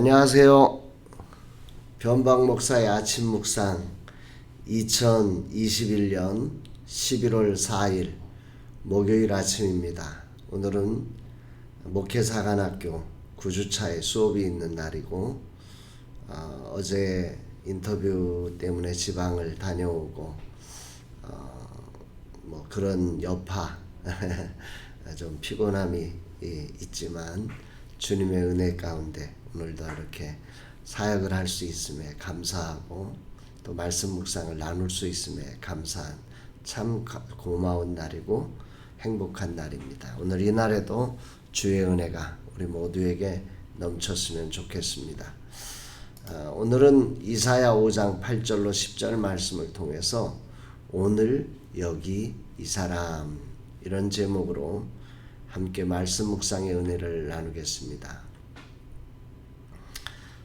안녕하세요. 변방 목사의 아침 묵상 2021년 11월 4일 목요일 아침입니다. 오늘은 목회사관학교 9주차에 수업이 있는 날이고 어제 인터뷰 때문에 지방을 다녀오고 그런 여파 좀 피곤함이 있지만 주님의 은혜 가운데 오늘도 이렇게 사역을 할 수 있음에 감사하고 또 말씀 묵상을 나눌 수 있음에 감사한 참 고마운 날이고 행복한 날입니다. 오늘 이 날에도 주의 은혜가 우리 모두에게 넘쳤으면 좋겠습니다. 오늘은 이사야 5장 8절로 10절 말씀을 통해서 오늘 여기 이 사람 이런 제목으로 함께 말씀 묵상의 은혜를 나누겠습니다.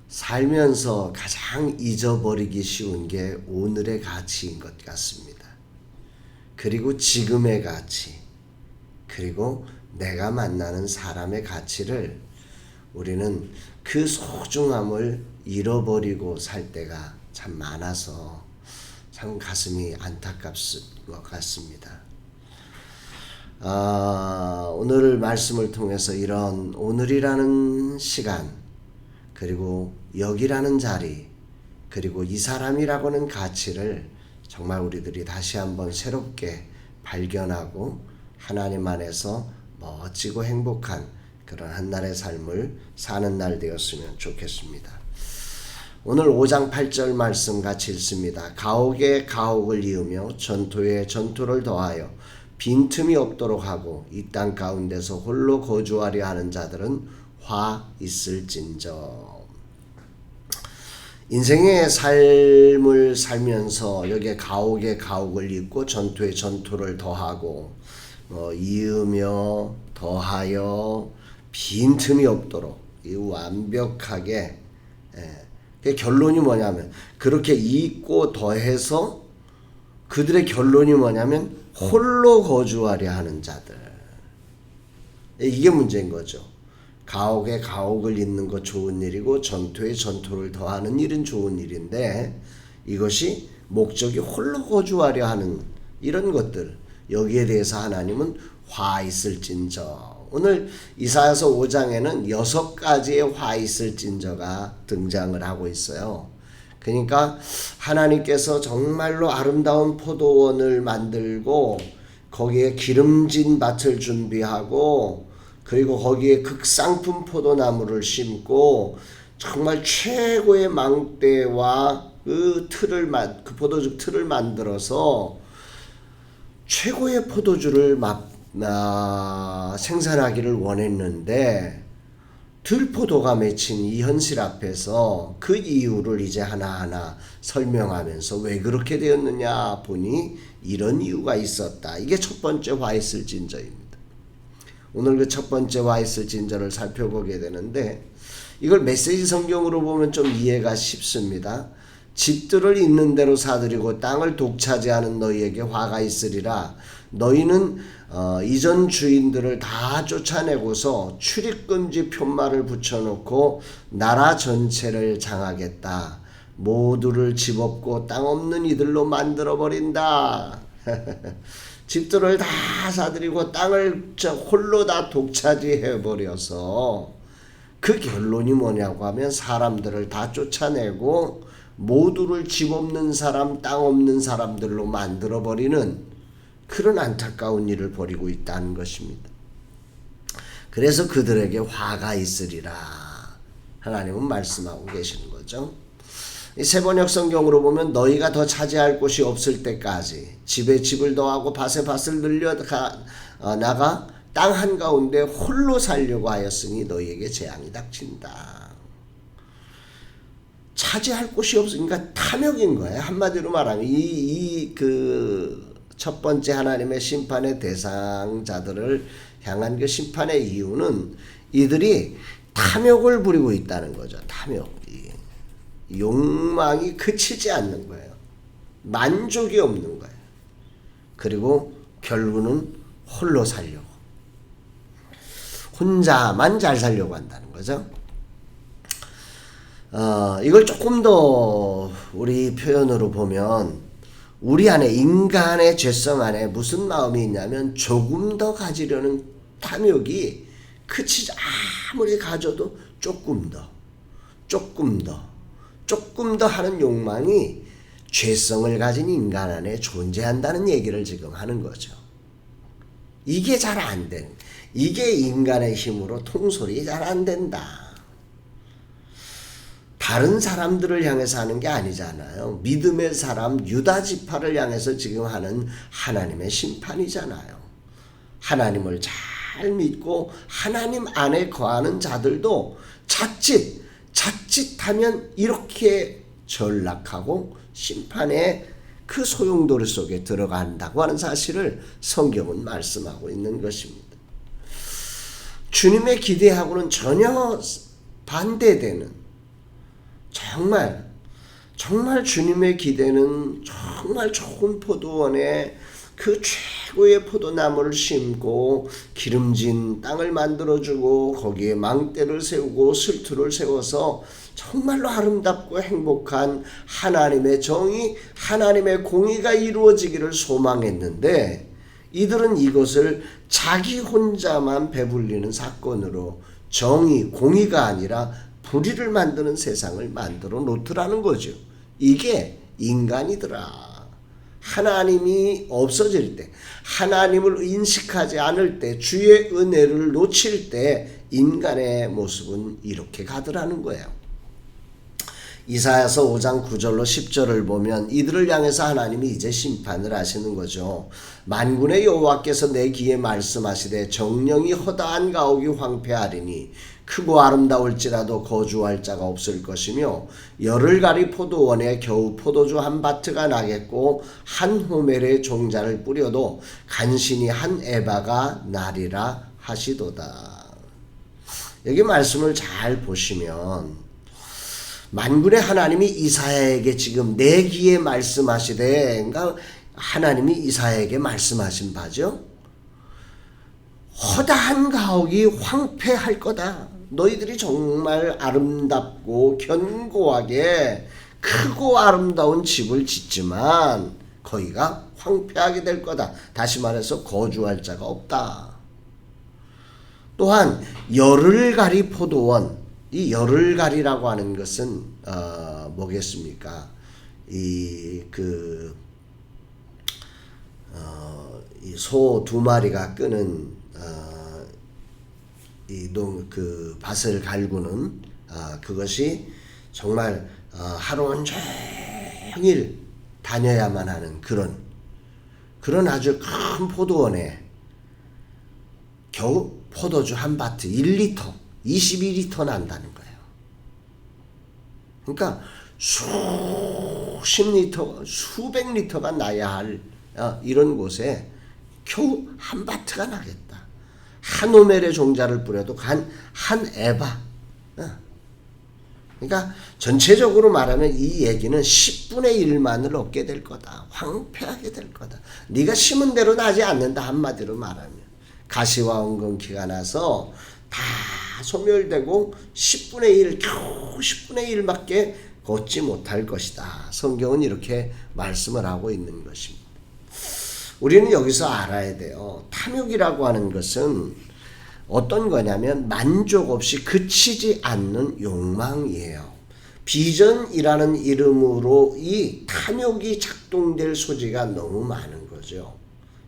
살면서 가장 잊어버리기 쉬운 게 오늘의 가치인 것 같습니다. 그리고 지금의 가치, 그리고 내가 만나는 사람의 가치를 우리는 그 소중함을 잃어버리고 살 때가 참 많아서 참 가슴이 안타깝을 것 같습니다. 오늘 말씀을 통해서 이런 오늘이라는 시간, 그리고 여기라는 자리, 그리고 이 사람이라고는 가치를 정말 우리들이 다시 한번 새롭게 발견하고 하나님 안에서 멋지고 행복한 그런 한날의 삶을 사는 날 되었으면 좋겠습니다. 오늘 5장 8절 말씀 같이 읽습니다. 가옥에 가옥을 이으며 전토에 전토를 더하여 빈틈이 없도록 하고 이 땅 가운데서 홀로 거주하려 하는 자들은 화 있을진저. 인생의 삶을 살면서 여기에 가옥에 가옥을 잇고 전토에 전토를 더하고 이으며 더하여 빈틈이 없도록 이 완벽하게 그 결론이 뭐냐면 그렇게 잇고 더해서 그들의 결론이 뭐냐면 홀로 거주하려 하는 자들. 이게 문제인 거죠. 가옥에 가옥을 잇는 것 좋은 일이고 전토에 전토를 더하는 일은 좋은 일인데 이것이 목적이 홀로 거주하려 하는 이런 것들, 여기에 대해서 하나님은 화 있을진저. 오늘 이사야서 5장에는 6가지의 화 있을진저가 등장을 하고 있어요. 그러니까 하나님께서 정말로 아름다운 포도원을 만들고 거기에 기름진 밭을 준비하고 그리고 거기에 극상품 포도나무를 심고 정말 최고의 망대와 그 포도주 틀을 만들어서 최고의 포도주를 생산하기를 원했는데 들포도가 맺힌 이 현실 앞에서 그 이유를 이제 하나하나 설명하면서 왜 그렇게 되었느냐 보니 이런 이유가 있었다. 이게 첫 번째 화 있을진저입니다. 오늘 그 첫 번째 화 있을진저를 살펴보게 되는데 이걸 메시지 성경으로 보면 좀 이해가 쉽습니다. 집들을 있는 대로 사들이고 땅을 독차지하는 너희에게 화가 있으리라. 너희는 이전 주인들을 다 쫓아내고서 출입금지 편말을 붙여놓고 나라 전체를 장하겠다. 모두를 집 없고 땅 없는 이들로 만들어버린다. 집들을 다 사들이고 땅을 홀로 다 독차지해버려서 그 결론이 뭐냐고 하면 사람들을 다 쫓아내고 모두를 집 없는 사람, 땅 없는 사람들로 만들어버리는 그런 안타까운 일을 벌이고 있다는 것입니다. 그래서 그들에게 화가 있으리라. 하나님은 말씀하고 계시는 거죠. 이 세번역 성경으로 보면 너희가 더 차지할 곳이 없을 때까지 집에 집을 더하고 밭에 밭을 나가 땅 한가운데 홀로 살려고 하였으니 너희에게 재앙이 닥친다. 차지할 곳이 없으니까 탐욕인 거예요. 한마디로 말하면 첫 번째 하나님의 심판의 대상자들을 향한 그 심판의 이유는 이들이 탐욕을 부리고 있다는 거죠. 탐욕. 욕망이 그치지 않는 거예요. 만족이 없는 거예요. 그리고 결국은 홀로 살려고. 혼자만 잘 살려고 한다는 거죠. 이걸 조금 더 우리 표현으로 보면 우리 안에 인간의 죄성 안에 무슨 마음이 있냐면 조금 더 가지려는 탐욕이 그치지 아무리 가져도 조금 더 하는 욕망이 죄성을 가진 인간 안에 존재한다는 얘기를 지금 하는 거죠. 이게 잘 안 되는, 이게 인간의 힘으로 통솔이 잘 안 된다. 다른 사람들을 향해서 하는 게 아니잖아요. 믿음의 사람 유다 지파를 향해서 지금 하는 하나님의 심판이잖아요. 하나님을 잘 믿고 하나님 안에 거하는 자들도 자칫하면 이렇게 전락하고 심판의 그 소용돌이 속에 들어간다고 하는 사실을 성경은 말씀하고 있는 것입니다. 주님의 기대하고는 전혀 반대되는, 정말 주님의 기대는 정말 좋은 포도원에 그 최고의 포도나무를 심고 기름진 땅을 만들어주고 거기에 망대를 세우고 슬투를 세워서 정말로 아름답고 행복한 하나님의 정의, 하나님의 공의가 이루어지기를 소망했는데 이들은 이것을 자기 혼자만 배불리는 사건으로 정의, 공의가 아니라 불의를 만드는 세상을 만들어 놓더라는 거죠. 이게 인간이더라. 하나님이 없어질 때, 하나님을 인식하지 않을 때, 주의 은혜를 놓칠 때 인간의 모습은 이렇게 가더라는 거예요. 이사야서 5장 9절로 10절을 보면 이들을 향해서 하나님이 이제 심판을 하시는 거죠. 만군의 여호와께서 내 귀에 말씀하시되 정령이 허다한 가옥이 황폐하리니 크고 아름다울지라도 거주할 자가 없을 것이며 열흘가리 포도원에 겨우 포도주 한 바트가 나겠고 한 호멜의 종자를 뿌려도 간신히 한 에바가 나리라 하시도다. 여기 말씀을 잘 보시면 만군의 하나님이 이사야에게 지금 내 귀에 말씀하시되, 그러니까 하나님이 이사야에게 말씀하신 바죠. 허다한 가옥이 황폐할 거다. 너희들이 정말 아름답고 견고하게 크고 아름다운 집을 짓지만 거기가 황폐하게 될 거다. 다시 말해서 거주할 자가 없다. 또한 열흘가리 포도원, 이 열흘가리라고 하는 것은 뭐겠습니까? 이 소 두 마리가 끄는 그 밭을 갈구는 그것이 정말 하루 온종일 다녀야만 하는 그런 아주 큰 포도원에 겨우 포도주 한 바트 1리터 22리터 난다는 거예요. 그러니까 수십 리터, 수백 리터가 나야 할 이런 곳에 겨우 한 바트가 나겠다. 한 오멜의 종자를 뿌려도 한 에바. 그러니까 전체적으로 말하면 이 얘기는 10분의 1만을 얻게 될 거다. 황폐하게 될 거다. 네가 심은 대로 나지 않는다. 한마디로 말하면 가시와 엉겅퀴가 나서 다 소멸되고 10분의 1, 겨우 10분의 1밖에 걷지 못할 것이다. 성경은 이렇게 말씀을 하고 있는 것입니다. 우리는 여기서 알아야 돼요. 탐욕이라고 하는 것은 어떤 거냐면 만족 없이 그치지 않는 욕망이에요. 비전이라는 이름으로 이 탐욕이 작동될 소지가 너무 많은 거죠.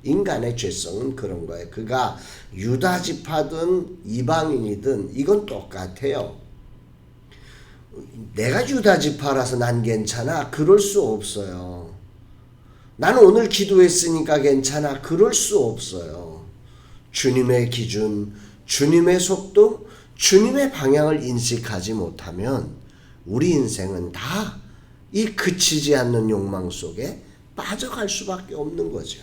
인간의 죄성은 그런 거예요. 그가 유다 지파든 이방인이든 이건 똑같아요. 내가 유다 지파라서 난 괜찮아. 그럴 수 없어요. 나는 오늘 기도했으니까 괜찮아. 그럴 수 없어요. 주님의 기준, 주님의 속도, 주님의 방향을 인식하지 못하면 우리 인생은 다 이 그치지 않는 욕망 속에 빠져갈 수밖에 없는 거죠.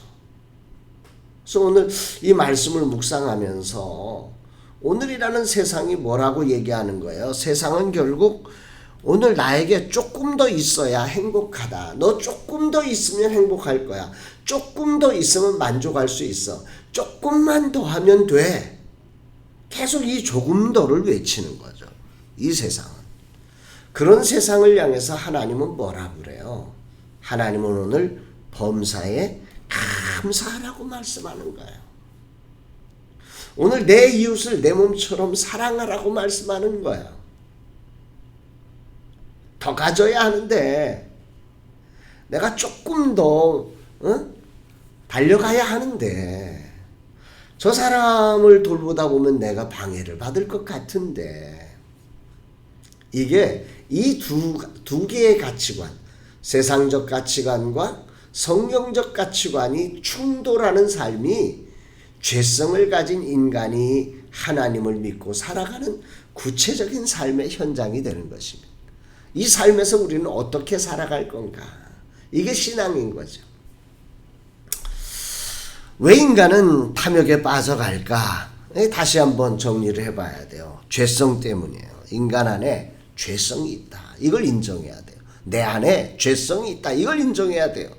그래서 오늘 이 말씀을 묵상하면서 오늘이라는 세상이 뭐라고 얘기하는 거예요? 세상은 결국 오늘 나에게 조금 더 있어야 행복하다. 너 조금 더 있으면 행복할 거야. 조금 더 있으면 만족할 수 있어. 조금만 더 하면 돼. 계속 이 조금 더를 외치는 거죠. 이 세상은. 그런 세상을 향해서 하나님은 뭐라 그래요? 하나님은 오늘 범사에 감사하라고 말씀하는 거예요. 오늘 내 이웃을 내 몸처럼 사랑하라고 말씀하는 거예요. 더 가져야 하는데 내가 조금 더 달려가야 하는데 저 사람을 돌보다 보면 내가 방해를 받을 것 같은데 이게 이 두 개의 가치관, 세상적 가치관과 성경적 가치관이 충돌하는 삶이 죄성을 가진 인간이 하나님을 믿고 살아가는 구체적인 삶의 현장이 되는 것입니다. 이 삶에서 우리는 어떻게 살아갈 건가? 이게 신앙인 거죠. 왜 인간은 탐욕에 빠져갈까? 다시 한번 정리를 해봐야 돼요. 죄성 때문이에요. 인간 안에 죄성이 있다. 이걸 인정해야 돼요. 내 안에 죄성이 있다. 이걸 인정해야 돼요.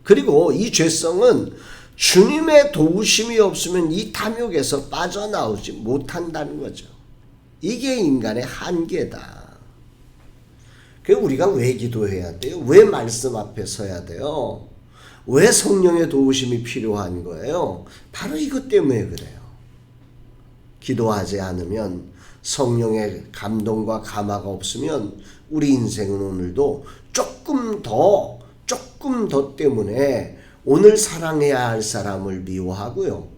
그리고 이 죄성은 주님의 도우심이 없으면 이 탐욕에서 빠져나오지 못한다는 거죠. 이게 인간의 한계다. 그래서 우리가 왜 기도해야 돼요? 왜 말씀 앞에 서야 돼요? 왜 성령의 도우심이 필요한 거예요? 바로 이것 때문에 그래요. 기도하지 않으면 성령의 감동과 감화가 없으면 우리 인생은 오늘도 조금 더 때문에 오늘 사랑해야 할 사람을 미워하고요.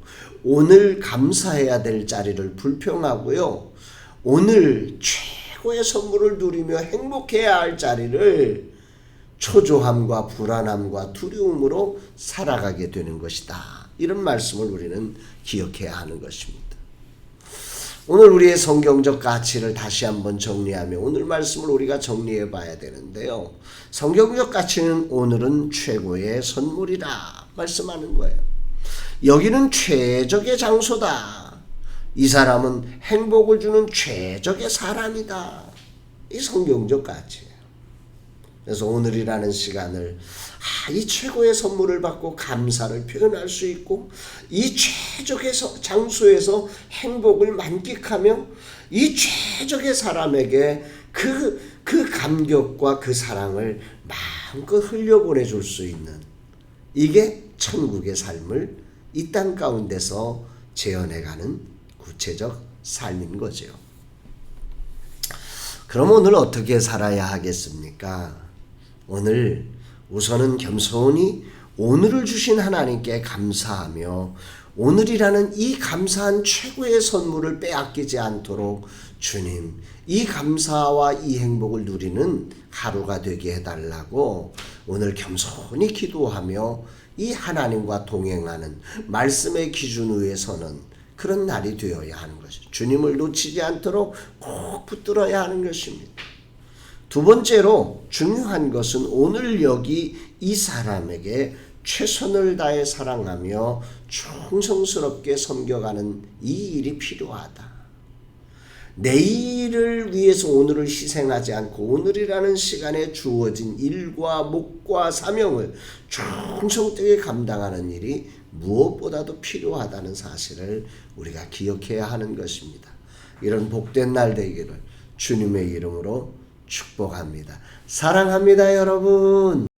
오늘 감사해야 될 자리를 불평하고요. 오늘 최고의 선물을 누리며 행복해야 할 자리를 초조함과 불안함과 두려움으로 살아가게 되는 것이다. 이런 말씀을 우리는 기억해야 하는 것입니다. 오늘 우리의 성경적 가치를 다시 한번 정리하며 오늘 말씀을 우리가 정리해 봐야 되는데요. 성경적 가치는 오늘은 최고의 선물이다 말씀하는 거예요. 여기는 최적의 장소다. 이 사람은 행복을 주는 최적의 사람이다. 이 성경적 가치예요. 그래서 오늘이라는 시간을 이 최고의 선물을 받고 감사를 표현할 수 있고 이 최적의 장소에서 행복을 만끽하며 이 최적의 사람에게 그 감격과 그 사랑을 마음껏 흘려보내줄 수 있는 이게 천국의 삶을 이 땅 가운데서 재현해가는 구체적 삶인 거죠. 그럼 오늘 어떻게 살아야 하겠습니까? 오늘 우선은 겸손히 오늘을 주신 하나님께 감사하며 오늘이라는 이 감사한 최고의 선물을 빼앗기지 않도록 주님, 이 감사와 이 행복을 누리는 하루가 되게 해달라고 오늘 겸손히 기도하며 이 하나님과 동행하는 말씀의 기준 위에 서는 그런 날이 되어야 하는 것이죠. 주님을 놓치지 않도록 꼭 붙들어야 하는 것입니다. 두 번째로 중요한 것은 오늘 여기 이 사람에게 최선을 다해 사랑하며 충성스럽게 섬겨가는 이 일이 필요하다. 내일을 위해서 오늘을 희생하지 않고 오늘이라는 시간에 주어진 일과 목과 사명을 충성되게 감당하는 일이 무엇보다도 필요하다는 사실을 우리가 기억해야 하는 것입니다. 이런 복된 날 되기를 주님의 이름으로 축복합니다. 사랑합니다, 여러분.